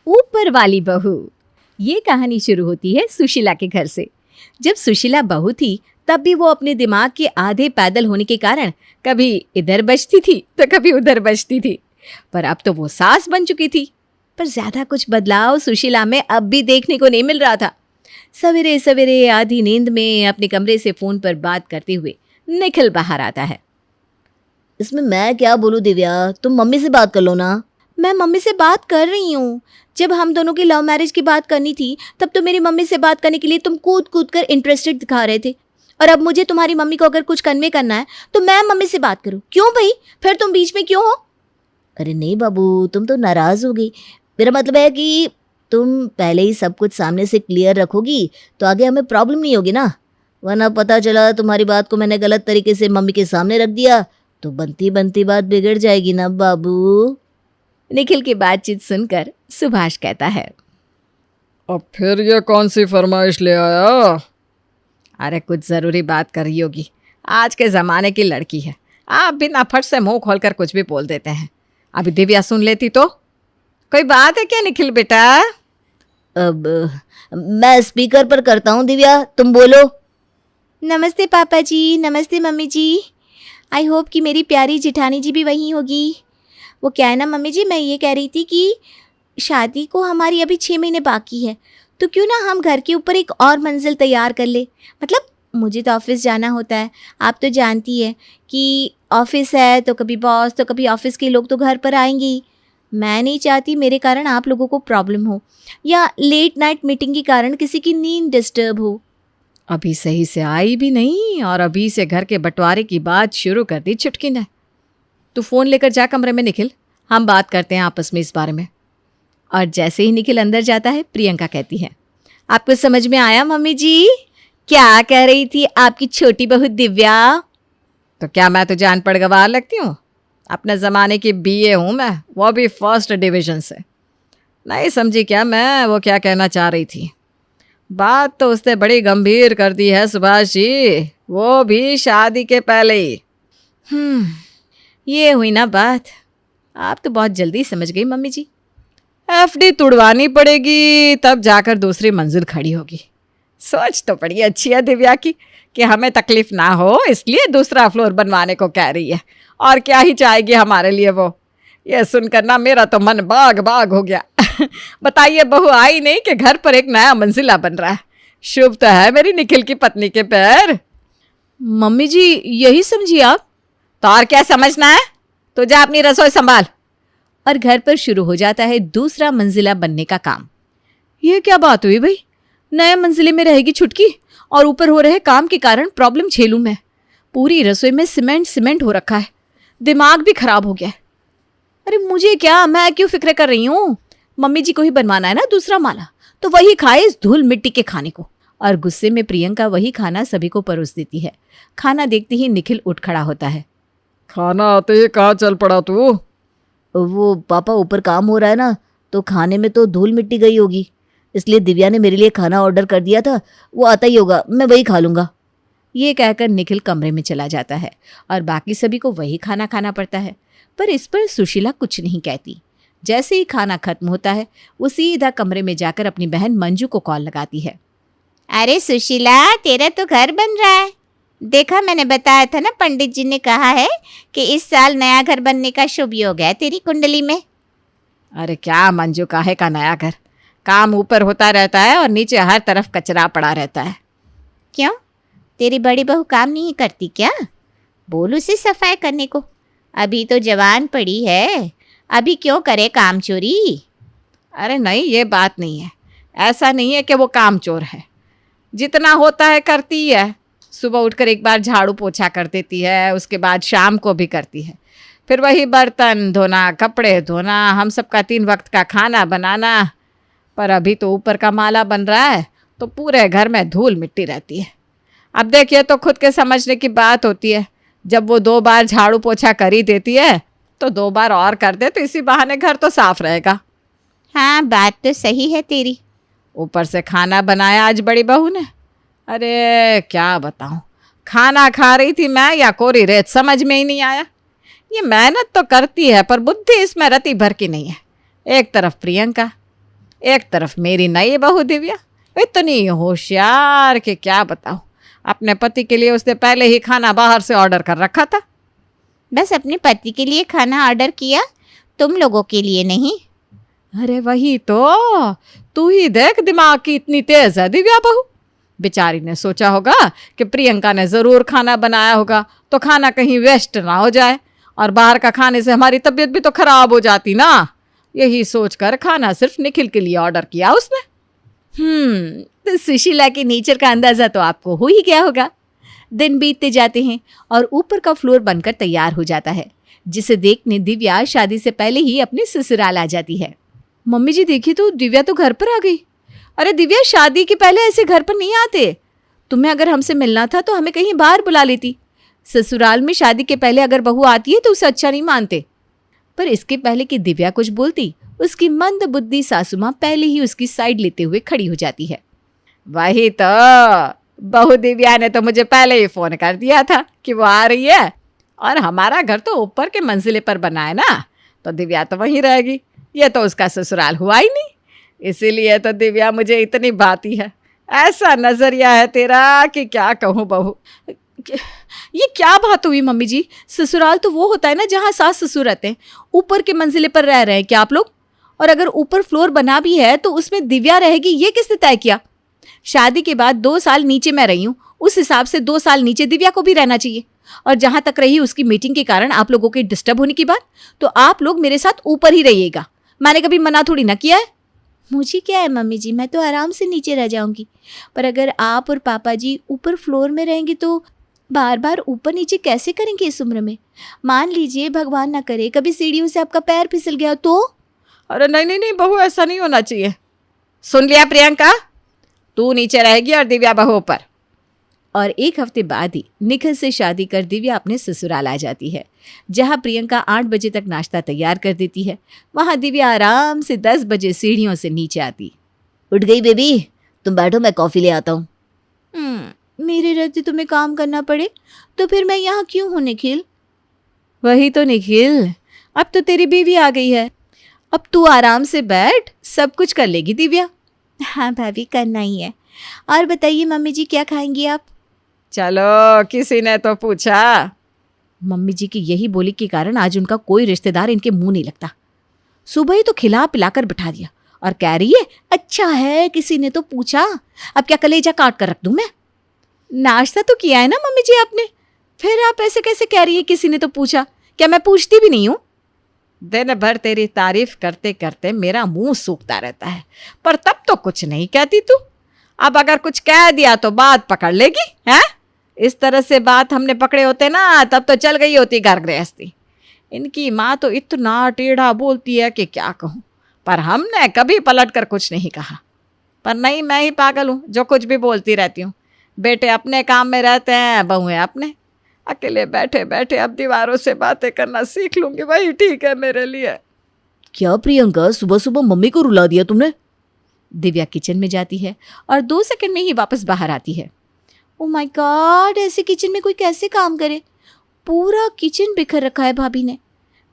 ऊपर वाली बहू। ये कहानी शुरू होती है सुशीला के घर से। जब सुशीला बहू थी तब भी वो अपने दिमाग के आधे पैदल होने के कारण कभी इधर बजती थी तो कभी उधर बजती थी। पर अब तो वो सास बन चुकी थी। पर ज्यादा कुछ बदलाव सुशीला में अब भी देखने को नहीं मिल रहा था। सवेरे सवेरे आधी नींद में अपने कमरे से फोन पर बात करते हुए निखिल बाहर आता है। इसमें मैं क्या बोलूं दिव्या, तुम मम्मी से बात कर लो ना। मैं मम्मी से बात कर रही हूँ। जब हम दोनों की लव मैरिज की बात करनी थी तब तो मेरी मम्मी से बात करने के लिए तुम कूद कूद कर इंटरेस्टेड दिखा रहे थे, और अब मुझे तुम्हारी मम्मी को अगर कुछ कन्वे करना है तो मैं मम्मी से बात करूँ? क्यों भाई, फिर तुम बीच में क्यों हो? अरे नहीं बाबू, तुम तो नाराज हो गई। मेरा मतलब है कि तुम पहले ही सब कुछ सामने से क्लियर रखोगी तो आगे हमें प्रॉब्लम नहीं होगी ना। वरना पता चला तुम्हारी बात को मैंने गलत तरीके से मम्मी के सामने रख दिया तो बनती बनती बात बिगड़ जाएगी ना बाबू। निखिल की बातचीत सुनकर सुभाष कहता है, अब फिर ये कौन सी फरमाइश ले आया? अरे कुछ ज़रूरी बात कर रही होगी। आज के ज़माने की लड़की है, आप बिना फट से मुंह खोलकर कुछ भी बोल देते हैं। अभी दिव्या सुन लेती तो। कोई बात है क्या निखिल बेटा? अब मैं स्पीकर पर करता हूँ दिव्या, तुम बोलो। नमस्ते पापा जी, नमस्ते मम्मी जी। आई होप कि मेरी प्यारी जिठानी जी भी वहीं होगी। वो क्या है ना मम्मी जी, मैं ये कह रही थी कि शादी को हमारी अभी 6 महीने बाकी है, तो क्यों ना हम घर के ऊपर एक और मंजिल तैयार कर ले। मतलब मुझे तो ऑफिस जाना होता है, आप तो जानती है कि ऑफिस है तो कभी बॉस तो कभी ऑफिस के लोग तो घर पर आएंगे ही। मैं नहीं चाहती मेरे कारण आप लोगों को प्रॉब्लम हो या लेट नाइट मीटिंग के कारण किसी की नींद डिस्टर्ब हो। अभी सही से आई भी नहीं और अभी से घर के बंटवारे की बात शुरू कर दी चुटकी ने। तू फ़ोन लेकर जा कमरे में निखिल, हम बात करते हैं आपस में इस बारे में। और जैसे ही निखिल अंदर जाता है प्रियंका कहती है, आपको समझ में आया मम्मी जी? क्या कह रही थी आपकी छोटी बहू दिव्या? तो क्या मैं तुझे अनपढ़ गवार लगती हूँ? अपने ज़माने की बीए हूँ मैं, वो भी फर्स्ट डिवीज़न से। नहीं समझी क्या मैं वो क्या कहना चाह रही थी? बात तो उसने बड़ी गंभीर कर दी है सुभाष जी, वो भी शादी के पहले ही। ये हुई ना बात। आप तो बहुत जल्दी समझ गई मम्मी जी। एफडी तुड़वानी पड़ेगी तब जाकर दूसरी मंजिल खड़ी होगी। सोच तो बड़ी अच्छी है दिव्या की कि हमें तकलीफ ना हो इसलिए दूसरा फ्लोर बनवाने को कह रही है, और क्या ही चाहेगी हमारे लिए वो। ये सुनकर ना मेरा तो मन बाग बाग हो गया। बताइए बहू आई नहीं कि घर पर एक नया मंजिला बन रहा है। शुभ तो है मेरी निखिल की पत्नी के पैर। मम्मी जी यही समझिए आप। तो और क्या समझना है? तो जा अपनी रसोई संभाल। और घर पर शुरू हो जाता है दूसरा मंजिला बनने का काम। ये क्या बात हुई भाई? नए मंजिले में रहेगी छुटकी और ऊपर हो रहे काम के कारण प्रॉब्लम झेलूं मैं। पूरी रसोई में सीमेंट हो रखा है, दिमाग भी खराब हो गया है। अरे मुझे क्या, मैं क्यों फिक्र कर रही हूँ? मम्मी जी को ही बनवाना है ना दूसरा माला, तो वही खाए इस धूल मिट्टी के खाने को। और गुस्से में प्रियंका वही खाना सभी को परोस देती है। खाना देखते ही निखिल उठ खड़ा होता है। खाना आते ही कहाँ चल पड़ा तू? वो पापा ऊपर काम हो रहा है ना, तो खाने में तो धूल मिट्टी गई होगी, इसलिए दिव्या ने मेरे लिए खाना ऑर्डर कर दिया था, वो आता ही होगा, मैं वही खा लूँगा। ये कहकर निखिल कमरे में चला जाता है और बाकी सभी को वही खाना खाना पड़ता है। पर इस पर सुशीला कुछ नहीं कहती। जैसे ही खाना खत्म होता है वो सीधा कमरे में जाकर अपनी बहन मंजू को कॉल लगाती है। अरे सुशीला, तेरा तो घर बन रहा है। देखा, मैंने बताया था ना, पंडित जी ने कहा है कि इस साल नया घर बनने का शुभ योग है तेरी कुंडली में। अरे क्या मंजू, काहे का नया घर? काम ऊपर होता रहता है और नीचे हर तरफ कचरा पड़ा रहता है। क्यों, तेरी बड़ी बहू काम नहीं करती क्या? बोल उसे सफाई करने को। अभी तो जवान पड़ी है, अभी क्यों करे काम चोरी? अरे नहीं, ये बात नहीं है। ऐसा नहीं है कि वो काम चोर है, जितना होता है करती है। सुबह उठकर एक बार झाड़ू पोछा कर देती है, उसके बाद शाम को भी करती है, फिर वही बर्तन धोना, कपड़े धोना, हम सबका 3 वक्त का खाना बनाना। पर अभी तो ऊपर का माला बन रहा है तो पूरे घर में धूल मिट्टी रहती है। अब देखिए तो खुद के समझने की बात होती है। जब वो 2 बार झाड़ू पोछा कर ही देती है तो 2 बार और कर दे तो इसी बहाने घर तो साफ रहेगा। हाँ, बात तो सही है तेरी। ऊपर से खाना बनाया आज बड़ी बहू ने। अरे क्या बताऊं, खाना खा रही थी मैं या कोरी रेत, समझ में ही नहीं आया। ये मेहनत तो करती है पर बुद्धि इसमें रति भर की नहीं है। एक तरफ प्रियंका, एक तरफ मेरी नई बहू दिव्या इतनी होशियार कि क्या बताऊं। अपने पति के लिए उसने पहले ही खाना बाहर से ऑर्डर कर रखा था। बस अपने पति के लिए खाना ऑर्डर किया, तुम लोगों के लिए नहीं। अरे वही तो, तू ही देख दिमाग की इतनी तेज है दिव्या बहू। बेचारी ने सोचा होगा कि प्रियंका ने ज़रूर खाना बनाया होगा तो खाना कहीं वेस्ट ना हो जाए, और बाहर का खाने से हमारी तबीयत भी तो खराब हो जाती ना। यही सोचकर खाना सिर्फ निखिल के लिए ऑर्डर किया उसने। तो सुशीला के नेचर का अंदाज़ा तो आपको हो ही गया होगा। दिन बीतते जाते हैं और ऊपर का फ्लोर बनकर तैयार हो जाता है, जिसे देखने दिव्या शादी से पहले ही अपने ससुराल आ जाती है। मम्मी जी देखिए तो दिव्या तो घर पर आ गई। अरे दिव्या, शादी के पहले ऐसे घर पर नहीं आते। तुम्हें अगर हमसे मिलना था तो हमें कहीं बाहर बुला लेती। ससुराल में शादी के पहले अगर बहू आती है तो उसे अच्छा नहीं मानते। पर इसके पहले कि दिव्या कुछ बोलती, उसकी मंद बुद्धि सासू माँ पहले ही उसकी साइड लेते हुए खड़ी हो जाती है। वही तो, बहू दिव्या ने तो मुझे पहले ही फोन कर दिया था कि वो आ रही है, और हमारा घर तो ऊपर के मंजिले पर बना है ना, तो दिव्या तो वहीं रहेगी। ये तो उसका ससुराल हुआ ही नहीं, इसीलिए तो दिव्या मुझे इतनी भाती है। ऐसा नजरिया है तेरा कि क्या कहूँ बहू। ये क्या बात हुई मम्मी जी? ससुराल तो वो होता है ना जहाँ सास ससुर रहते हैं। ऊपर के मंजिले पर रह रहे हैं क्या आप लोग? और अगर ऊपर फ्लोर बना भी है तो उसमें दिव्या रहेगी, ये किसने तय किया? शादी के बाद 2 साल नीचे मैं रही हूँ, उस हिसाब से 2 साल नीचे दिव्या को भी रहना चाहिए। और जहाँ तक रही उसकी मीटिंग के कारण आप लोगों के डिस्टर्ब होने की बात, तो आप लोग मेरे साथ ऊपर ही रहिएगा। मैंने कभी मना थोड़ी ना किया है। मुझे क्या है मम्मी जी, मैं तो आराम से नीचे रह जाऊंगी। पर अगर आप और पापा जी ऊपर फ्लोर में रहेंगे तो बार बार ऊपर नीचे कैसे करेंगे इस उम्र में? मान लीजिए भगवान ना करे कभी सीढ़ियों से आपका पैर फिसल गया तो? अरे नहीं नहीं नहीं बहू, ऐसा नहीं होना चाहिए। सुन लिया प्रियंका, तू नीचे रहेगी और दिव्या बहू ऊपर। और 1 हफ्ते बाद ही निखिल से शादी कर दिव्या अपने ससुराल आ जाती है, जहां प्रियंका 8 बजे तक नाश्ता तैयार कर देती है। वहां दिव्या आराम से 10 बजे सीढ़ियों से नीचे आती। उठ गई बेबी, तुम बैठो, मैं कॉफ़ी ले आता हूँ। मेरे रहते तुम्हें काम करना पड़े तो फिर मैं यहाँ क्यों हूँ निखिल? वही तो निखिल, अब तो तेरी बीवी आ गई है, अब तू आराम से बैठ, सब कुछ कर लेगी दिव्या। हाँ भाभी, करना ही है। और बताइए मम्मी जी, क्या खाएंगी आप? चलो, किसी ने तो पूछा। मम्मी जी की यही बोली के कारण आज उनका कोई रिश्तेदार इनके मुंह नहीं लगता। सुबह ही तो खिला पिलाकर बिठा दिया और कह रही है अच्छा है किसी ने तो पूछा। अब क्या कलेजा काट कर रख दूं मैं? नाश्ता तो किया है ना मम्मी जी आपने, फिर आप ऐसे कैसे कह रही है किसी ने तो पूछा? क्या मैं पूछती भी नहीं हूँ? दिन भर तेरी तारीफ करते करते मेरा मुंह सूखता रहता है, पर तब तो कुछ नहीं कहती तू। अब अगर कुछ कह दिया तो बात पकड़ लेगी हैं? इस तरह से बात हमने पकड़े होते ना, तब तो चल गई होती घर गृहस्थी। इनकी माँ तो इतना टेढ़ा बोलती है कि क्या कहूँ, पर हमने कभी पलट कर कुछ नहीं कहा। पर नहीं, मैं ही पागल हूँ जो कुछ भी बोलती रहती हूँ। बेटे अपने काम में रहते हैं, बहुएं अपने। अकेले बैठे बैठे अब दीवारों से बातें करना सीख लूंगी, वही ठीक है मेरे लिए। क्या प्रियंका, सुबह सुबह मम्मी को रुला दिया तुमने? दिव्या किचन में जाती है और 2 सेकंड में ही वापस बाहर आती है। ओ माय गॉड, ऐसे किचन में कोई कैसे काम करे? पूरा किचन बिखर रखा है भाभी ने।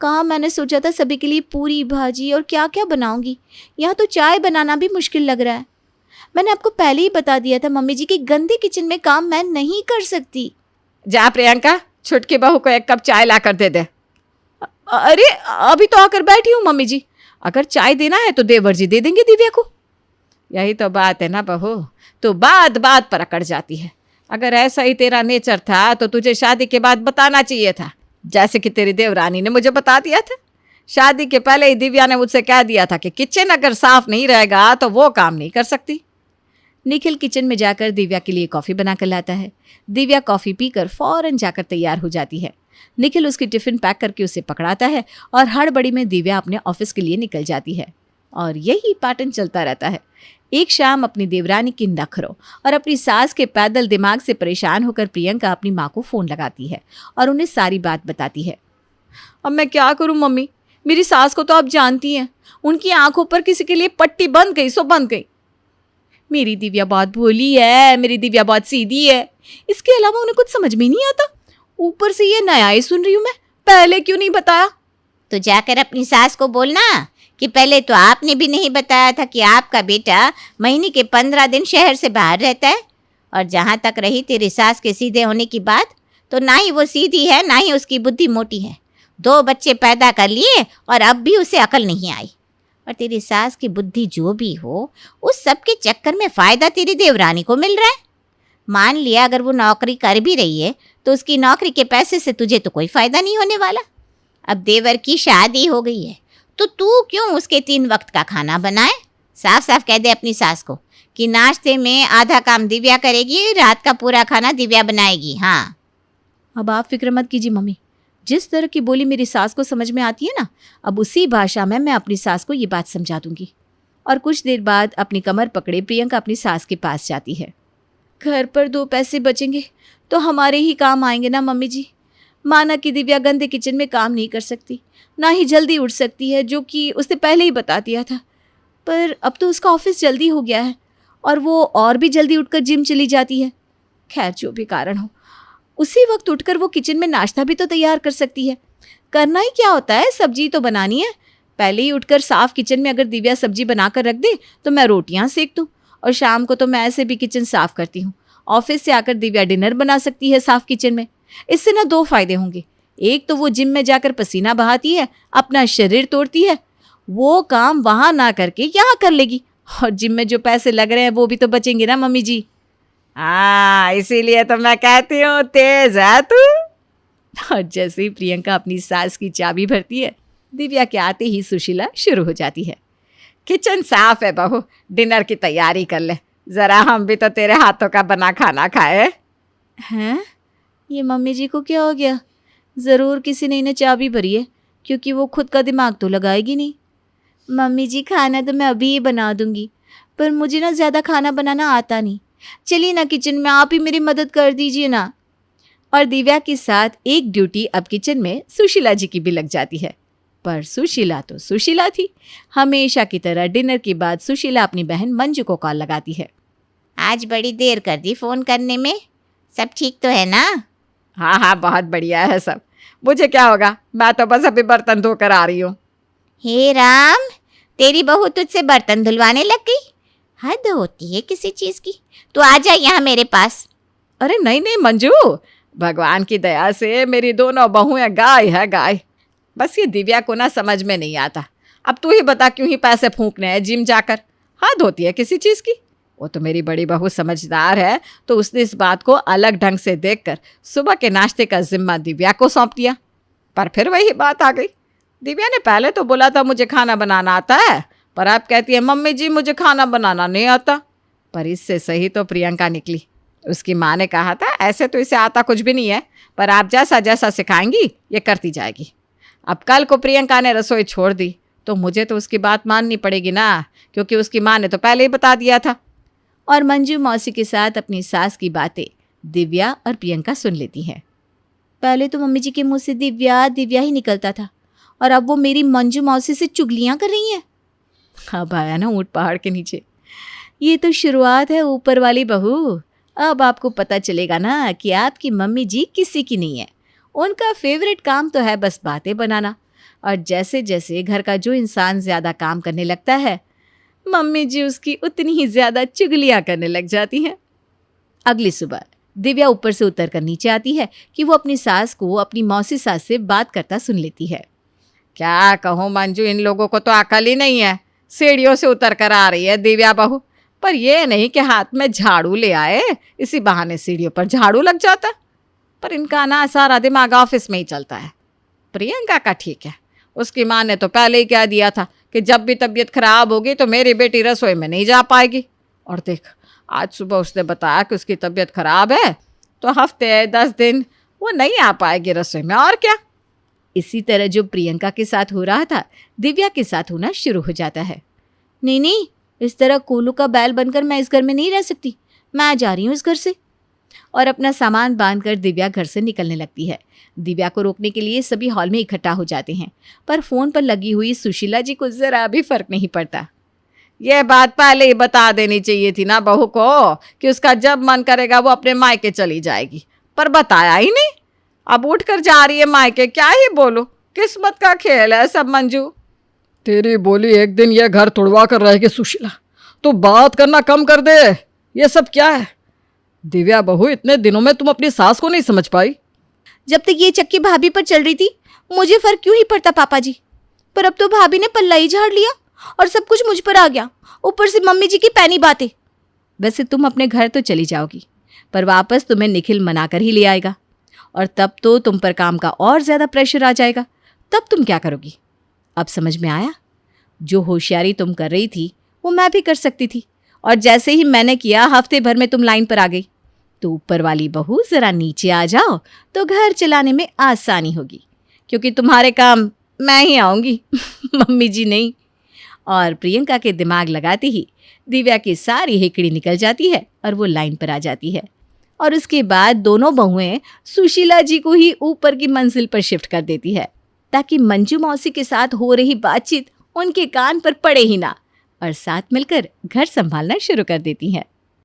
कहाँ मैंने सोचा था सभी के लिए पूरी भाजी और क्या क्या बनाऊंगी, यहाँ तो चाय बनाना भी मुश्किल लग रहा है। मैंने आपको पहले ही बता दिया था मम्मी जी कि गंदे किचन में काम मैं नहीं कर सकती। जा प्रियंका, छुटकी बहू को 1 कप चाय ला कर दे दे। अरे अभी तो आकर बैठी हूँ मम्मी जी, अगर चाय देना है तो देवर जी दे देंगे दिव्या को। यही तो बात है ना बहू, तो बात बात पर अकड़ जाती है। अगर ऐसा ही तेरा नेचर था तो तुझे शादी के बाद बताना चाहिए था, जैसे कि तेरी देवरानी ने मुझे बता दिया था। शादी के पहले ही दिव्या ने मुझसे कह दिया था कि किचन अगर साफ नहीं रहेगा तो वो काम नहीं कर सकती। निखिल किचन में जाकर दिव्या के लिए कॉफ़ी बनाकर लाता है। दिव्या कॉफ़ी पीकर फौरन जाकर तैयार हो जाती है। निखिल उसकी टिफ़िन पैक करके उसे पकड़ाता है और हड़बड़ी में दिव्या अपने ऑफिस के लिए निकल जाती है। और यही पैटर्न चलता रहता है। एक शाम अपनी देवरानी की नखरों और अपनी सास के पैदल दिमाग से परेशान होकर प्रियंका अपनी माँ को फ़ोन लगाती है और उन्हें सारी बात बताती है। अब मैं क्या करूँ मम्मी, मेरी सास को तो आप जानती हैं, उनकी आंखों पर किसी के लिए पट्टी बंध गई सो बंध गई। मेरी दिव्या बहुत भोली है, मेरी दिव्या बहुत सीधी है, इसके अलावा उन्हें कुछ समझ में नहीं आता। ऊपर से ये नया ही सुन रही हूँ मैं, पहले क्यों नहीं बताया? तो जाकर अपनी सास को बोलना कि पहले तो आपने भी नहीं बताया था कि आपका बेटा महीने के 15 दिन शहर से बाहर रहता है। और जहाँ तक रही तेरी सास के सीधे होने की बात, तो ना ही वो सीधी है ना ही उसकी बुद्धि मोटी है। 2 बच्चे पैदा कर लिए और अब भी उसे अकल नहीं आई। और तेरी सास की बुद्धि जो भी हो, उस सब के चक्कर में फ़ायदा तेरी देवरानी को मिल रहा है। मान लिया अगर वो नौकरी कर भी रही है तो उसकी नौकरी के पैसे से तुझे तो कोई फ़ायदा नहीं होने वाला। अब देवर की शादी हो गई है तो तू क्यों उसके 3 वक्त का खाना बनाए। साफ साफ कह दे अपनी सास को कि नाश्ते में आधा काम दिव्या करेगी, रात का पूरा खाना दिव्या बनाएगी। हाँ, अब आप फिक्र मत कीजिए मम्मी, जिस तरह की बोली मेरी सास को समझ में आती है ना, अब उसी भाषा में मैं अपनी सास को ये बात समझा दूंगी। और कुछ देर बाद अपनी कमर पकड़े प्रियंका अपनी सास के पास जाती है। घर पर 2 पैसे बचेंगे तो हमारे ही काम आएंगे ना मम्मी जी। माना कि दिव्या गंदे किचन में काम नहीं कर सकती, ना ही जल्दी उठ सकती है, जो कि उसने पहले ही बता दिया था। पर अब तो उसका ऑफिस जल्दी हो गया है और वो और भी जल्दी उठकर जिम चली जाती है। खैर जो भी कारण हो, उसी वक्त उठकर वो किचन में नाश्ता भी तो तैयार कर सकती है। करना ही क्या होता है, सब्जी तो बनानी है। पहले ही उठकर साफ किचन में अगर दिव्या सब्जी बनाकर रख दे तो मैं रोटियां सेक दूँ, और शाम को तो मैं ऐसे भी किचन साफ करती हूँ। ऑफिस से आकर दिव्या डिनर बना सकती है साफ किचन में। इससे ना 2 फायदे होंगे। एक तो वो जिम में जाकर पसीना बहाती है, अपना शरीर तोड़ती है, वो काम वहाँ ना करके यहाँ कर लेगी, और जिम में जो पैसे लग रहे हैं वो भी तो बचेंगे ना मम्मी जी। हाँ, इसीलिए तो मैं कहती हूँ तेज है तू। और जैसे ही प्रियंका अपनी सास की चाबी भरती है, दिव्या के आते ही सुशीला शुरू हो जाती है। किचन साफ है बहू, डिनर की तैयारी कर ले, जरा हम भी तो तेरे हाथों का बना खाना खाए। हैं? ये मम्मी जी को क्या हो गया? ज़रूर किसी ने इन्हें चाबी भरी है, क्योंकि वो खुद का दिमाग तो लगाएगी नहीं। मम्मी जी खाना तो मैं अभी ही बना दूंगी, पर मुझे ना ज़्यादा खाना बनाना आता नहीं। चलिए ना किचन में आप ही मेरी मदद कर दीजिए ना। और दिव्या के साथ एक ड्यूटी अब किचन में सुशीला जी की भी लग जाती है। पर सुशीला तो सुशीला थी। हमेशा की तरह डिनर के बाद सुशीला अपनी बहन मंजू को कॉल लगाती है। आज बड़ी देर कर दी फ़ोन करने में, सब ठीक तो है ना? हाँ हाँ, बहुत बढ़िया है सब। मुझे क्या होगा, मैं तो बस अभी बर्तन धोकर आ रही हूँ। हे राम, तेरी बहू तुझसे बर्तन धुलवाने लग गई। हद होती है किसी चीज़ की। तू आ जा यहाँ मेरे पास। अरे नहीं नहीं मंजू, भगवान की दया से मेरी दोनों बहुएं गाय है गाय। बस ये दिव्या को ना समझ में नहीं आता। अब तू ही बता क्यों ही पैसे फूंकने हैं जिम जाकर। हद होती है किसी चीज़ की। वो तो मेरी बड़ी बहू समझदार है, तो उसने इस बात को अलग ढंग से देखकर सुबह के नाश्ते का जिम्मा दिव्या को सौंप दिया। पर फिर वही बात आ गई। दिव्या ने पहले तो बोला था मुझे खाना बनाना आता है, पर अब कहती है मम्मी जी मुझे खाना बनाना नहीं आता। पर इससे सही तो प्रियंका निकली। उसकी माँ ने कहा था ऐसे तो इसे आता कुछ भी नहीं है, पर आप जैसा जैसा सिखाएंगी ये करती जाएगी। अब कल को प्रियंका ने रसोई छोड़ दी तो मुझे तो उसकी बात माननी पड़ेगी ना, क्योंकि उसकी माँ ने तो पहले ही बता दिया था। और मंजू मौसी के साथ अपनी सास की बातें दिव्या और प्रियंका सुन लेती हैं। पहले तो मम्मी जी के मुंह से दिव्या दिव्या ही निकलता था, और अब वो मेरी मंजू मौसी से चुगलियां कर रही हैं। अब आया ना ऊंट पहाड़ के नीचे। ये तो शुरुआत है ऊपर वाली बहू। अब आपको पता चलेगा ना कि आपकी मम्मी जी किसी की नहीं है। उनका फेवरेट काम तो है बस बातें बनाना, और जैसे जैसे घर का जो इंसान ज़्यादा काम करने लगता है, मम्मी जी उसकी उतनी ही ज़्यादा चुगलियाँ करने लग जाती हैं। अगली सुबह दिव्या ऊपर से उतर कर नीचे आती है कि वो अपनी सास को अपनी मौसी सास से बात करता सुन लेती है। क्या कहूँ मंजू, इन लोगों को तो अकल ही नहीं है। सीढ़ियों से उतर कर आ रही है दिव्या बहू, पर ये नहीं कि हाथ में झाड़ू ले आए, इसी बहाने सीढ़ियों पर झाड़ू लग जाता। पर इनका ना सारा दिमाग ऑफिस में ही चलता है। प्रियंका का ठीक है, उसकी माँ ने तो पहले ही कह दिया था कि जब भी तबीयत खराब होगी तो मेरी बेटी रसोई में नहीं जा पाएगी। और देख, आज सुबह उसने बताया कि उसकी तबीयत खराब है तो हफ्ते 10 दिन वो नहीं आ पाएगी रसोई में, और क्या। इसी तरह जो प्रियंका के साथ हो रहा था दिव्या के साथ होना शुरू हो जाता है। नहीं नहीं, इस तरह कोलू का बैल बनकर मैं इस घर में नहीं रह सकती। मैं जा रही हूँ इस घर से। और अपना सामान बांधकर दिव्या घर से निकलने लगती है। दिव्या को रोकने के लिए सभी हॉल में इकट्ठा हो जाते हैं, पर फ़ोन पर लगी हुई सुशीला जी को ज़रा भी फर्क नहीं पड़ता। ये बात पहले ही बता देनी चाहिए थी ना बहू को कि उसका जब मन करेगा वो अपने मायके चली जाएगी, पर बताया ही नहीं। अब उठ कर जा रही है मायके, क्या ही बोलो, किस्मत का खेल है सब मंजू। तेरी बोली एक दिन ये घर तोड़वा कर रहेगी सुशीला। तू बात करना कम कर दे। ये सब क्या है? दिव्या बहू, इतने दिनों में तुम अपनी सास को नहीं समझ पाई? जब तक ये चक्की भाभी पर चल रही थी मुझे फर्क क्यों ही पड़ता पापा जी, पर अब तो भाभी ने पल्ला ही झाड़ लिया और सब कुछ मुझ पर आ गया, ऊपर से मम्मी जी की पैनी बातें। वैसे तुम अपने घर तो चली जाओगी, पर वापस तुम्हें निखिल मना कर ही ले आएगा और तब तो तुम पर काम का और ज्यादा प्रेशर आ जाएगा। तब तुम क्या करोगी? अब समझ में आया? जो होशियारी तुम कर रही थी वो मैं भी कर सकती थी, और जैसे ही मैंने किया हफ्ते भर में तुम लाइन पर आ गई। तो ऊपर वाली बहू जरा नीचे आ जाओ तो घर चलाने में आसानी होगी, क्योंकि तुम्हारे काम मैं ही आऊंगी मम्मी जी नहीं। और प्रियंका के दिमाग लगाते ही दिव्या की सारी हिकड़ी निकल जाती है और वो लाइन पर आ जाती है। और उसके बाद दोनों बहुएं सुशीला जी को ही ऊपर की मंजिल पर शिफ्ट कर देती है, ताकि मंजू मौसी के साथ हो रही बातचीत उनके कान पर पड़े ही ना, और साथ मिलकर घर संभालना शुरू कर देती हैं।